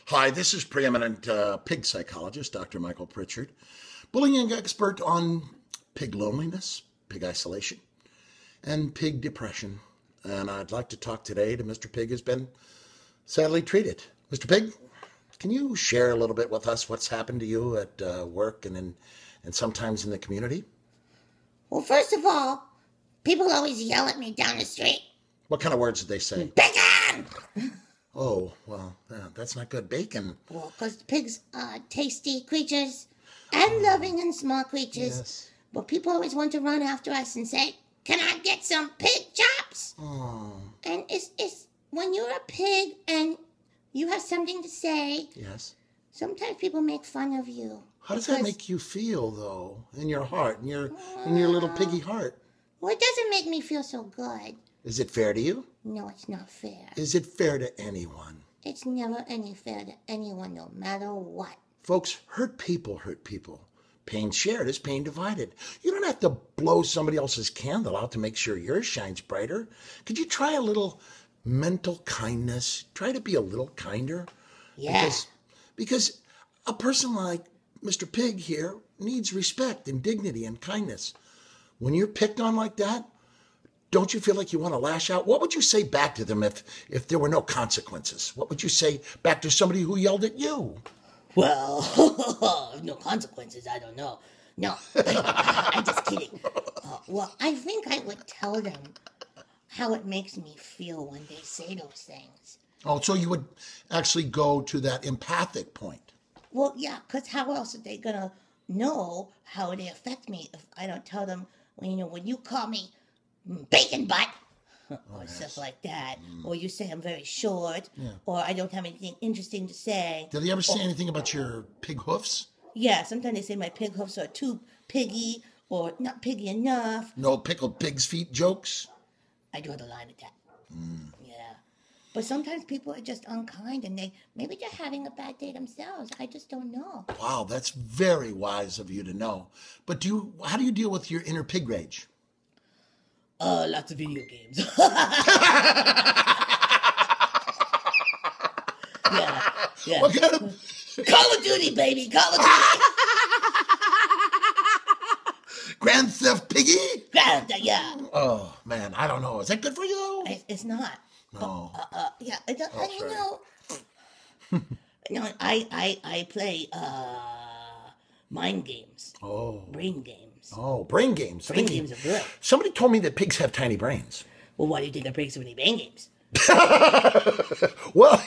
Hi, this is preeminent pig psychologist, Dr. Michael Pritchard, bullying expert on pig loneliness, pig isolation, and pig depression. And I'd like to talk today to Mr. Pig who's been sadly treated. Mr. Pig, can you share a little bit with us what's happened to you at work and sometimes in the community? Well, first of all, people always yell at me down the street. What kind of words did they say? Bacon! Oh, well, that's not good. Bacon. Well, because pigs are tasty creatures and loving and small creatures. Yes. But people always want to run after us and say, "Can I get some pig chops?" Oh. And it's when you're a pig and you have something to say, Yes. sometimes people make fun of you. How does that make you feel, though, in your heart, in your little piggy heart? Well, it doesn't make me feel so good. Is it fair to you? No, it's not fair. Is it fair to anyone? It's never any fair to anyone, no matter what. Folks, hurt people hurt people. Pain shared is pain divided. You don't have to blow somebody else's candle out to make sure yours shines brighter. Could you try a little mental kindness? Try to be a little kinder. Yeah. Because a person like Mr. Pig here needs respect and dignity and kindness. When you're picked on like that, don't you feel like you want to lash out? What would you say back to them if there were no consequences? What would you say back to somebody who yelled at you? Well, no consequences, I don't know. No, I'm just kidding. Well, I think I would tell them how it makes me feel when they say those things. Oh, so you would actually go to that empathic point. Well, yeah, because how else are they going to know how they affect me if I don't tell them, when you call me bacon butt, or stuff like that, or you say I'm very short, or I don't have anything interesting to say. Did they ever say anything about your pig hoofs? Yeah, sometimes they say my pig hoofs are too piggy, or not piggy enough. No pickled pig's feet jokes? I draw the line at that. Yeah. But sometimes people are just unkind, and maybe they're having a bad day themselves. I just don't know. Wow, that's very wise of you to know. But how do you deal with your inner pig rage? Lots of video games. Yeah. What kind of... Call of Duty, baby, Call of Duty. Grand Theft Piggy? Yeah. Oh, man, I don't know. Is that good for you? It's not. No. Yeah. I play mind games. Oh. Brain games. Oh, brain games. Brain games are good. Somebody told me that pigs have tiny brains. Well, why do you think I play so many brain games? Well,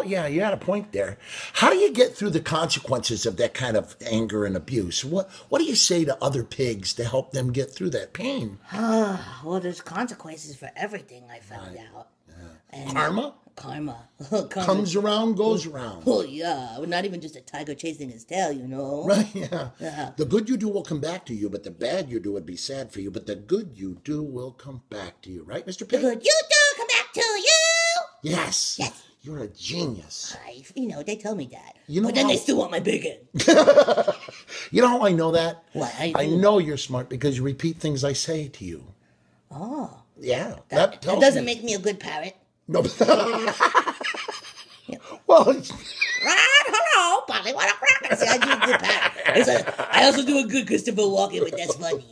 yeah, you had a point there. How do you get through the consequences of that kind of anger and abuse? What do you say to other pigs to help them get through that pain? Well, there's consequences for everything, I found out. And Karma? Karma. Comes around, goes around. Oh, yeah. Well, not even just a tiger chasing his tail, Right, yeah. The good you do will come back to you, but the bad you do would be sad for you. But the good you do will come back to you. Right, Mr. Pig? The good you do come back to you. Yes. You're a genius. They tell me that. But then they still want my bacon. You know how I know that? What? I know you're smart because you repeat things I say to you. Oh. Yeah. That doesn't make me a good parrot. No. Well, hello, Polly. What a cracker. See, I do a good parrot. I also do a good Christopher Walken, but that's funny.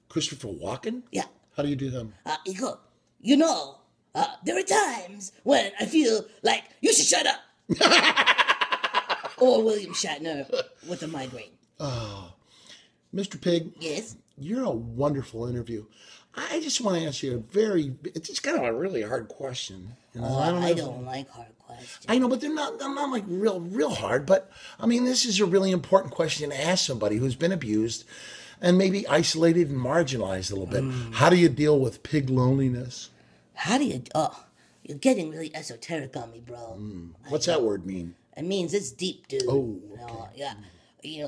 Christopher Walken? Yeah. How do you do them? He goes, there are times when I feel like you should shut up. Or William Shatner with a migraine. Oh, Mr. Pig. Yes? You're a wonderful interview. I just want to ask you it's just kind of a really hard question. I don't like hard questions. I know, but they're not like real hard. But I mean, this is a really important question to ask somebody who's been abused and maybe isolated and marginalized a little bit. How do you deal with pig loneliness? You're getting really esoteric on me, bro. What's that word mean? It means it's deep, dude. Oh, okay. Yeah.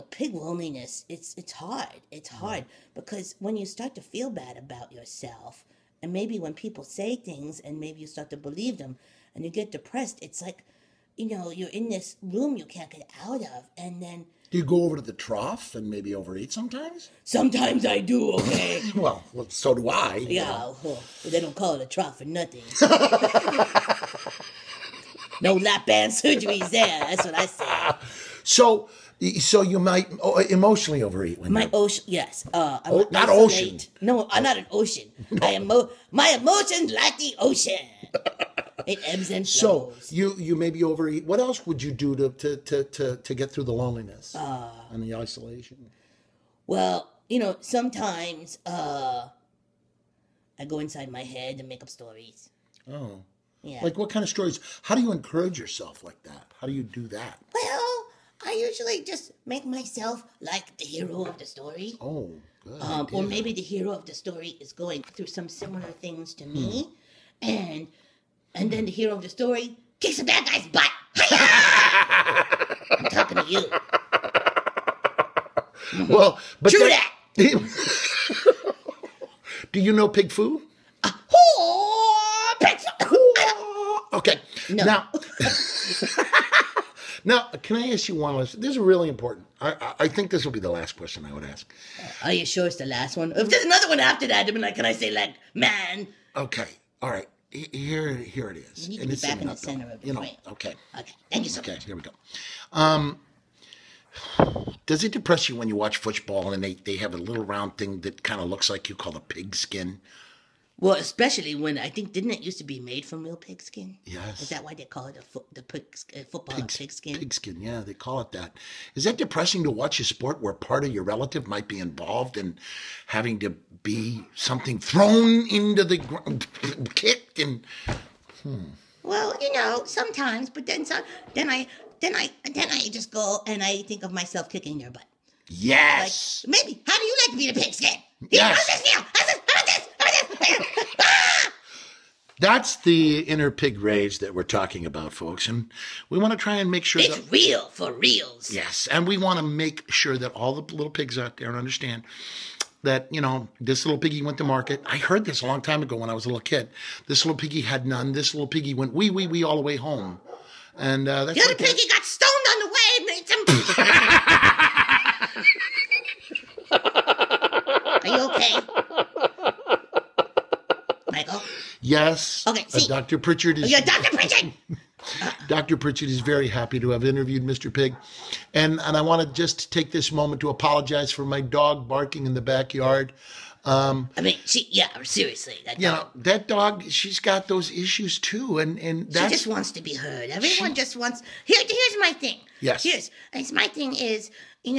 Pig loneliness, it's hard. It's hard because when you start to feel bad about yourself, and maybe when people say things and maybe you start to believe them and you get depressed, it's like, you're in this room you can't get out of, and then... Do you go over to the trough and maybe overeat sometimes? Sometimes I do, okay? well, so do I. Yeah, well, they don't call it a trough for nothing. No lap band surgeries there. That's what I say. So you might emotionally overeat when My ocean, yes. not ocean. No, I'm not an ocean. My emotions like the ocean. It ebbs and flows. So you maybe overeat. What else would you do to get through the loneliness and the isolation? Well, sometimes I go inside my head and make up stories. Oh. Yeah. Like what kind of stories? How do you encourage yourself like that? How do you do that? Well, I usually just make myself like the hero of the story. Oh, good. Or maybe the hero of the story is going through some similar things to me. And then the hero of the story kicks a bad guy's butt. I'm talking to you. Well, but True that. Do you know pig foo? Okay. No. Now, can I ask you one last? This is really important. I think this will be the last question I would ask. Are you sure it's the last one? If there's another one after that, then can I say man? Okay. All right. Here it is. You need to be back in the center of the frame. Okay. Okay. Thank you so much. Okay. Here we go. Does it depress you when you watch football and they have a little round thing that kind of looks like you call a pig skin? Well, especially when didn't it used to be made from real pig skin? Yes. Is that why they call it football pig skin? Pig skin, yeah, they call it that. Is that depressing to watch a sport where part of your relative might be involved in having to be something thrown into the ground, kicked and? Well, sometimes, but then I just go and I think of myself kicking their butt. Yes. Like, maybe. How do you like to be the pig skin? Yes. How's this feel? How about this? That's the inner pig rage that we're talking about, folks. And we want to try and make sure it's real for reals. Yes. And we want to make sure that all the little pigs out there understand that, this little piggy went to market. I heard this a long time ago when I was a little kid. This little piggy had none. This little piggy went wee all the way home. And that's the other piggy got stoned on the way and made some... Are you okay? Michael? Yes. Okay, see. Dr. Pritchard is... You're Dr. Pritchard! Dr. Pritchard is very happy to have interviewed Mr. Pig. And I want to just take this moment to apologize for my dog barking in the backyard. Seriously. That dog, she's got those issues too. And that's... She just wants to be heard. Everyone just wants... Here's my thing. Yes. My thing is, when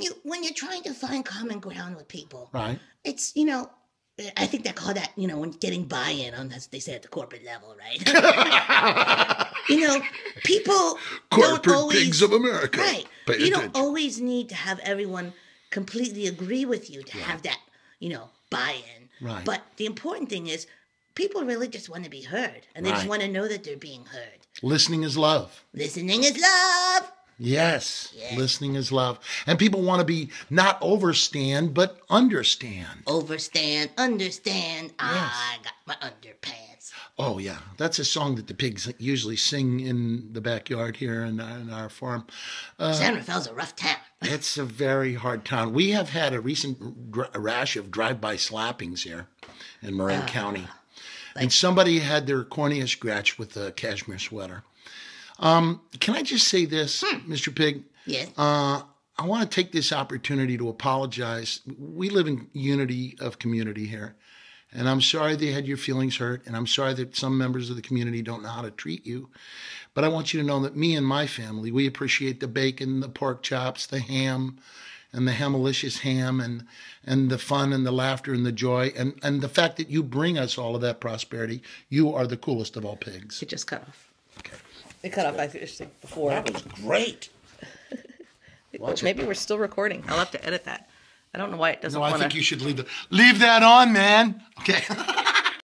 you're trying to find common ground with people, right? It's I think they call that when getting buy-in on, as they say at the corporate level, right? People corporate don't always, pigs of America, right? You don't always need to have everyone completely agree with you to have that buy-in, right? But the important thing is people really just want to be heard, and they just want to know that they're being heard. Listening is love. Listening is love. Yes, listening is love. And people want to be not overstand, but understand. Overstand, understand, yes. I got my underpants. Oh, yeah. That's a song that the pigs usually sing in the backyard here in our farm. San Rafael's a rough town. It's a very hard town. We have had a recent rash of drive-by slappings here in Marin County. And somebody had their cornea scratched with a cashmere sweater. Can I just say this, Mr. Pig? Yes. I want to take this opportunity to apologize. We live in unity of community here. And I'm sorry they had your feelings hurt. And I'm sorry that some members of the community don't know how to treat you. But I want you to know that me and my family, we appreciate the bacon, the pork chops, the ham, and the hamalicious ham, and the fun and the laughter and the joy. And the fact that you bring us all of that prosperity. You are the coolest of all pigs. It just cut off. Okay. It cut off actually before. That was great. Maybe we're still recording. I'll have to edit that. I don't know why it doesn't want to. I think you should leave that on, man. Okay.